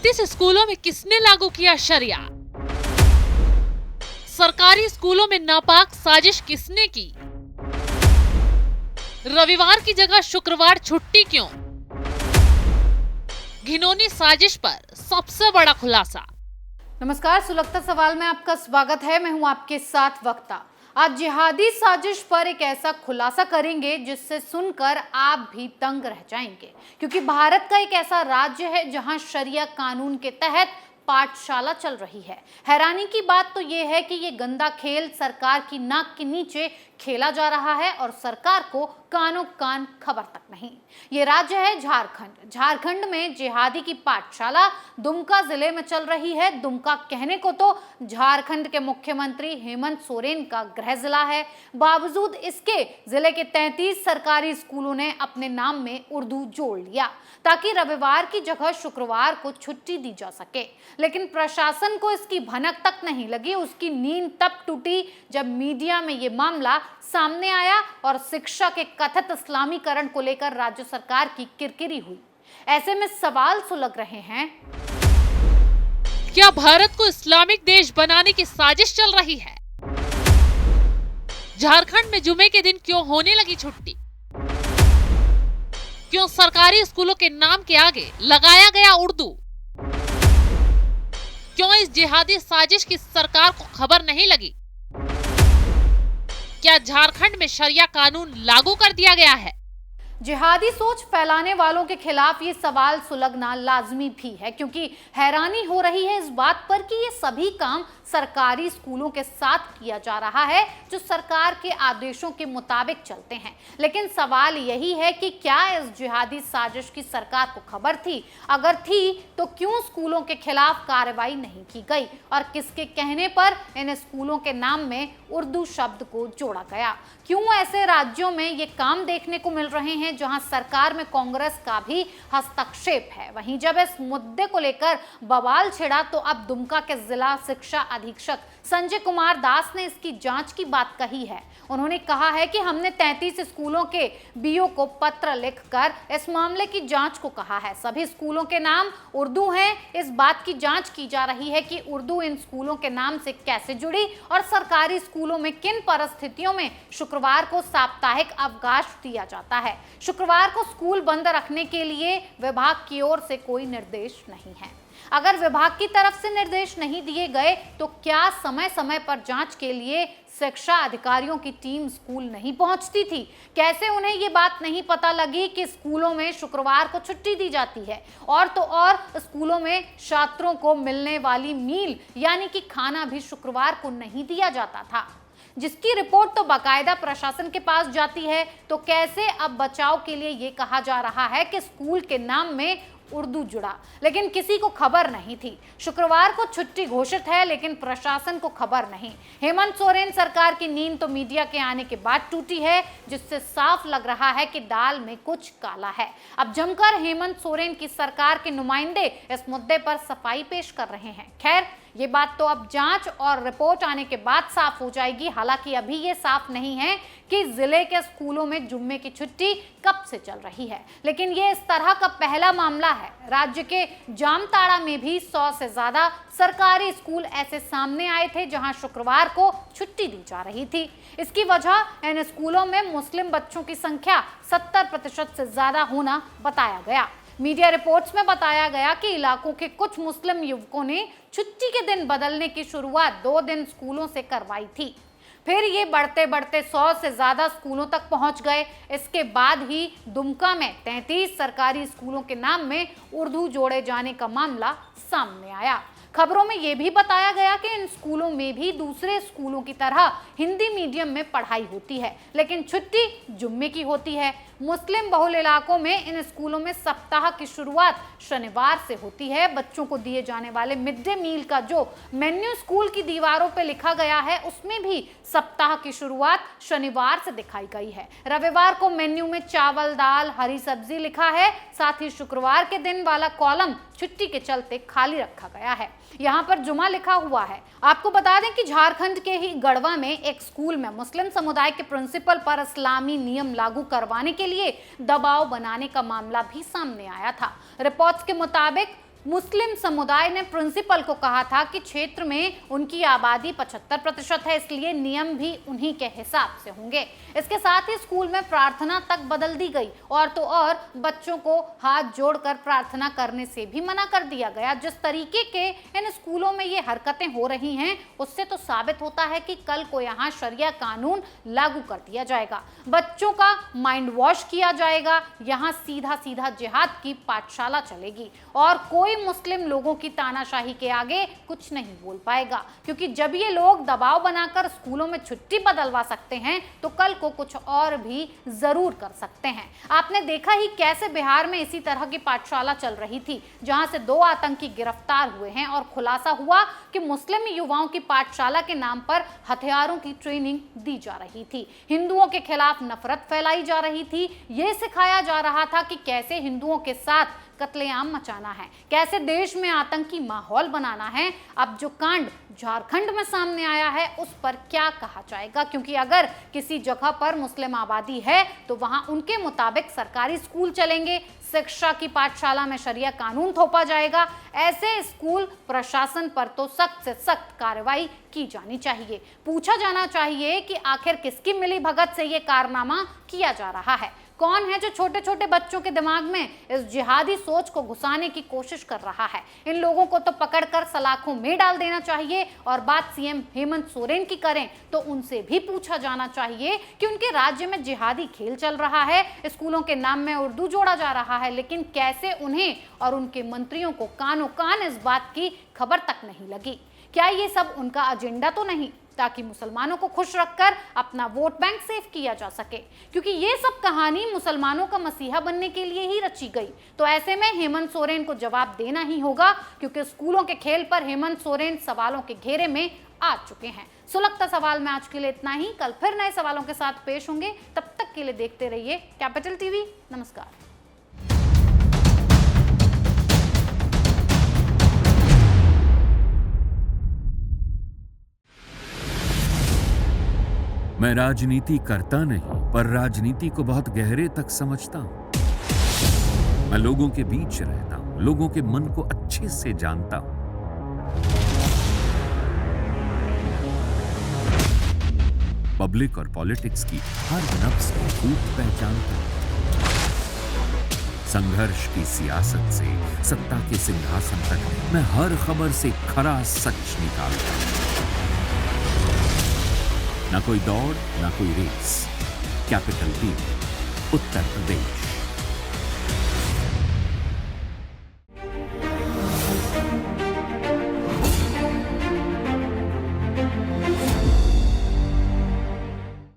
33 स्कूलों में किसने लागू किया शरिया? सरकारी स्कूलों में नापाक साजिश किसने की? रविवार की जगह शुक्रवार छुट्टी क्यों? घिनौनी साजिश पर सबसे बड़ा खुलासा। नमस्कार, सुलगता सवाल में आपका स्वागत है। मैं हूं आपके साथ वक्ता। आज जिहादी साजिश पर एक ऐसा खुलासा करेंगे जिससे सुनकर आप भी दंग रह जाएंगे, क्योंकि भारत का एक ऐसा राज्य है जहां शरिया कानून के तहत पाठशाला चल रही है। हैरानी की बात तो यह है कि ये गंदा खेल सरकार की नाक के नीचे खेला जा रहा है और सरकार को कानों कान खबर तक नहीं। ये राज्य है झारखंड। झारखंड में जिहादी की पाठशाला दुमका जिले में चल रही है। दुमका कहने को तो झारखंड के मुख्यमंत्री हेमंत सोरेन का गृह जिला है। बावजूद इसके जिले के 33 सरकारी स्कूलों ने अपने नाम में उर्दू जोड़ लिया ताकि रविवार की जगह शुक्रवार को छुट्टी दी जा सके। लेकिन प्रशासन को इसकी भनक तक नहीं लगी। उसकी नींद तब टूटी जब मीडिया में ये मामला सामने आया और शिक्षा के कथित इस्लामीकरण को लेकर राज्य सरकार की किरकिरी हुई। ऐसे में सवाल सुलग रहे हैं, क्या भारत को इस्लामिक देश बनाने की साजिश चल रही है? झारखंड में जुमे के दिन क्यों होने लगी छुट्टी? क्यों सरकारी स्कूलों के नाम के आगे लगाया गया उर्दू? क्यों इस जिहादी साजिश की सरकार को खबर नहीं लगी? क्या झारखंड में शरिया कानून लागू कर दिया गया है? जिहादी सोच फैलाने वालों के खिलाफ ये सवाल सुलगना लाजमी भी है, क्योंकि हैरानी हो रही है इस बात पर कि ये सभी काम सरकारी स्कूलों के साथ किया जा रहा है जो सरकार के आदेशों के मुताबिक चलते हैं। लेकिन सवाल यही है कि क्या इस जिहादी साजिश की सरकार को खबर थी? अगर थी तो क्यों स्कूलों के खिलाफ कार्रवाई नहीं की गई और किसके कहने पर इन स्कूलों के नाम में उर्दू शब्द को जोड़ा गया? क्यों ऐसे राज्यों में ये काम देखने को मिल रहे हैं जहां सरकार में कांग्रेस का भी हस्तक्षेप है? वहीं जब इस मुद्दे को लेकर बवाल छिड़ा तो अब दुमका के जिला शिक्षा अधीक्षक संजय कुमार दास ने इसकी जांच की बात कही है। उन्होंने कहा है कि हमने 33 स्कूलों के बीओ को पत्र लिखकर इस मामले की जांच को कहा है। सभी स्कूलों के नाम उर्दू हैं। इस बात की जांच की जा रही है कि उर्दू इन स्कूलों के नाम से कैसे जुड़ी और सरकारी स्कूलों में किन परिस्थितियों में शुक्रवार को साप्ताहिक अवकाश दिया जाता है। शुक्रवार को स्कूल बंद रखने के लिए विभाग की ओर से कोई निर्देश नहीं है। अगर विभाग की तरफ से निर्देश नहीं दिए गए तो क्या समय समय पर जांच के लिए शिक्षा अधिकारियों की टीम स्कूल नहीं पहुंचती थी? कैसे उन्हें ये बात नहीं पता लगी कि स्कूलों में शुक्रवार को छुट्टी दी जाती है? और तो और स्कूलों में छात्रों को मिलने वाली मील यानी कि खाना भी शुक्रवार को नहीं दिया जाता था, जिसकी रिपोर्ट तो बाकायदा प्रशासन के पास जाती है। तो कैसे अब बचाव के लिए ये कहा जा रहा है कि स्कूल के नाम में उर्दू जुड़ा, लेकिन किसी को खबर नहीं थी? शुक्रवार को छुट्टी घोषित है लेकिन प्रशासन को खबर नहीं। हेमंत सोरेन सरकार की नींद तो मीडिया के आने के बाद टूटी है, जिससे साफ लग रहा है कि दाल में कुछ काला है। अब जमकर हेमंत सोरेन की सरकार के नुमाइंदे इस मुद्दे पर सफाई पेश कर रहे हैं। खैर, ये बात तो अब जांच और रिपोर्ट आने के बाद साफ हो जाएगी। हालांकि अभी ये साफ नहीं है कि जिले के स्कूलों में जुम्मे की छुट्टी कब से चल रही है, लेकिन ये इस तरह का पहला मामला है। राज्य के जामताड़ा में भी 100 से ज्यादा सरकारी स्कूल ऐसे सामने आए थे जहां शुक्रवार को छुट्टी दी जा रही थी। इसकी वजह इन स्कूलों में मुस्लिम बच्चों की संख्या 70% से ज्यादा होना बताया गया। मीडिया रिपोर्ट्स में बताया गया कि इलाकों के कुछ मुस्लिम युवकों ने छुट्टी के दिन बदलने की शुरुआत 2 दिन स्कूलों से करवाई थी। फिर ये बढ़ते बढ़ते 100 से ज्यादा स्कूलों तक पहुंच गए। इसके बाद ही दुमका में 33 सरकारी स्कूलों के नाम में उर्दू जोड़े जाने का मामला सामने आया। खबरों में यह भी बताया गया कि इन स्कूलों में भी दूसरे स्कूलों की तरह हिंदी मीडियम में पढ़ाई होती है, लेकिन छुट्टी जुम्मे की होती है। मुस्लिम बहुल इलाकों में इन स्कूलों में सप्ताह की शुरुआत शनिवार से होती है। बच्चों को दिए जाने वाले मिड डे मील का जो मेन्यू स्कूल की दीवारों पर लिखा गया है, उसमें भी सप्ताह की शुरुआत शनिवार से दिखाई गई है। रविवार को मेन्यू में चावल, दाल, हरी सब्जी लिखा है। साथ ही शुक्रवार के दिन वाला कॉलम छुट्टी के चलते खाली रखा गया है। यहाँ पर जुमा लिखा हुआ है। आपको बता दें कि झारखंड के ही गढ़वा में एक स्कूल में मुस्लिम समुदाय के प्रिंसिपल पर इस्लामी नियम लागू करवाने के लिए दबाव बनाने का मामला भी सामने आया था। रिपोर्ट्स के मुताबिक मुस्लिम समुदाय ने प्रिंसिपल को कहा था कि क्षेत्र में उनकी आबादी 75% है, इसलिए नियम भी उन्हीं के हिसाब से होंगे। इसके साथ ही स्कूल में प्रार्थना तक बदल दी गई और तो और बच्चों को हाथ जोड़कर प्रार्थना करने से भी मना कर दिया गया। जिस तरीके के इन स्कूलों में ये हरकतें हो रही हैं, उससे तो साबित होता है कि कल को यहाँ शरिया कानून लागू कर दिया जाएगा, बच्चों का माइंड वॉश किया जाएगा, यहाँ सीधा सीधा जिहाद की पाठशाला चलेगी और कोई मुस्लिम लोगों की तानाशाही के आगे कुछ नहीं बोल पाएगा। क्योंकि जब ये लोग दबाव बनाकर स्कूलों में छुट्टी बदलवा सकते हैं तो कल को कुछ और भी जरूर कर सकते हैं। आपने देखा ही कैसे बिहार में इसी तरह की पाठशाला चल रही थी, जहां से 2 आतंकी गिरफ्तार हुए हैं और खुलासा हुआ कि मुस्लिम युवाओं की पाठशाला के नाम पर हथियारों की ट्रेनिंग दी जा रही थी, हिंदुओं के खिलाफ नफरत फैलाई जा रही थी, ये सिखाया जा रहा था कि कैसे हिंदुओं के साथ कत्लेआम मचाना है, कैसे देश में आतंकी माहौल बनाना है। अब जो कांड झारखंड में सामने आया है उस पर क्या कहा जाएगा, क्योंकि अगर किसी जगह पर मुस्लिम आबादी है तो वहां उनके मुताबिक सरकारी स्कूल चलेंगे, शिक्षा की पाठशाला में शरिया कानून थोपा जाएगा। ऐसे स्कूल प्रशासन पर तो सख्त से सख्त कार्रवाई की जानी चाहिए। पूछा जाना चाहिए कि आखिर किसकी मिलीभगत से ये कारनामा किया जा रहा है, कौन है जो छोटे छोटे बच्चों के दिमाग में इस जिहादी सोच को घुसाने की कोशिश कर रहा है। इन लोगों को तो पकड़कर सलाखों में डाल देना चाहिए। और बात सीएम हेमंत सोरेन की करें तो उनसे भी पूछा जाना चाहिए कि उनके राज्य में जिहादी खेल चल रहा है, स्कूलों के नाम में उर्दू जोड़ा जा रहा है, लेकिन कैसे उन्हें और उनके मंत्रियों को कानों कान इस बात की खबर तक नहीं लगी। क्या ये सब उनका एजेंडा तो नहीं, ताकि मुसलमानों को खुश रखकर अपना वोट बैंक सेव किया जा सके? क्योंकि ये सब कहानी मुसलमानों का मसीहा बनने के लिए ही रची गई। तो ऐसे में हेमंत सोरेन को जवाब देना ही होगा, क्योंकि स्कूलों के खेल पर हेमंत सोरेन सवालों के घेरे में आ चुके हैं। सुलगता सवाल में आज के लिए इतना ही। कल फिर नए सवालों के साथ पेश होंगे, तब तक के लिए देखते रहिए कैपिटल टीवी। नमस्कार। मैं राजनीति करता नहीं, पर राजनीति को बहुत गहरे तक समझता हूं। मैं लोगों के बीच रहता हूं, लोगों के मन को अच्छे से जानता हूं। पब्लिक और पॉलिटिक्स की हर नब्ज को खूब पहचानता हूं। संघर्ष की सियासत से सत्ता के सिंहासन तक मैं हर खबर से खरा सच निकालता हूं। ना कोई दौड़, ना कोई race. Capital TV, Uttar Pradesh.